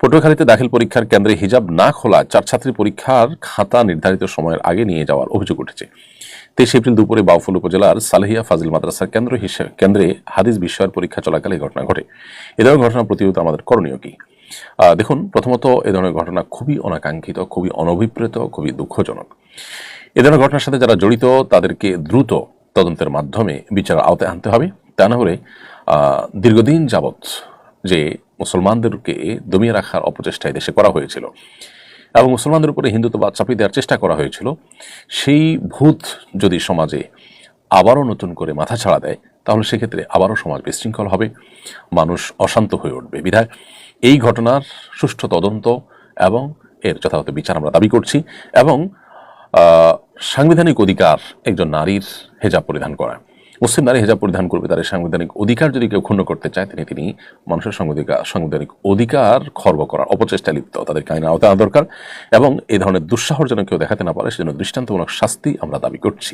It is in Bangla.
পটুয়াখালীতে দাখিল পরীক্ষার কেন্দ্রে হিজাব না খোলা 4 ছাত্রী পরীক্ষার খাতা নির্ধারিত সময়ের আগে নিয়ে যাওয়ার অভিযোগ উঠেছে। 23 এপ্রিল দুপুরে বাউফল উপজেলার সালেহিয়া ফাজিল মাদ্রাসার কেন্দ্রে হাদিস বিষয়ের পরীক্ষা চলাকালে এই ঘটনা ঘটে। এ ধরনের ঘটনা প্রতিরোধে আমাদের করণীয় কি? দেখুন, প্রথমত এ ধরনের ঘটনা খুবই অনাকাঙ্ক্ষিত, খুবই অনভিপ্রেত, খুবই দুঃখজনক। এ ধরনের ঘটনার সাথে যারা জড়িত তাদেরকে দ্রুত তদন্তের মাধ্যমে বিচারের আওতায় আনতে হবে। তা না হলে দীর্ঘদিন যাবৎ যে মুসলমানদেরকে দমিয়ে রাখার অপচেষ্টা দেশে করা হয়েছিল এবং মুসলমানদের উপরে হিন্দুত্ববাদ চাপিয়ে দেওয়ার চেষ্টা করা হয়েছিল, সেই ভূত যদি সমাজে আবারও নতুন করে মাথা ছাড়া দেয়, তাহলে সেক্ষেত্রে আবারও সমাজ বিশৃঙ্খল হবে, মানুষ অশান্ত হয়ে উঠবে। বিধায় এই ঘটনার সুষ্ঠু তদন্ত এবং এর যথাযথ বিচার আমরা দাবি করছি। এবং সাংবিধানিক অধিকার একজন নারীর হেজাব পরিধান করা, মুসলিম নারী হেজাব পরিধান করবে, তার সাংবিধানিক অধিকার যদি কেউ ক্ষুণ্ণ করতে চায় তিনি মানুষের সাংবিধানিক অধিকার খর্ব করার অপচেষ্টা লিপ্ত, তাদেরকে আইনের আওতায় আনা দরকার। এবং এই ধরনের দুঃসাহস যেন কেউ দেখাতে না পারে সেজন্য দৃষ্টান্তমূলক শাস্তি আমরা দাবি করছি।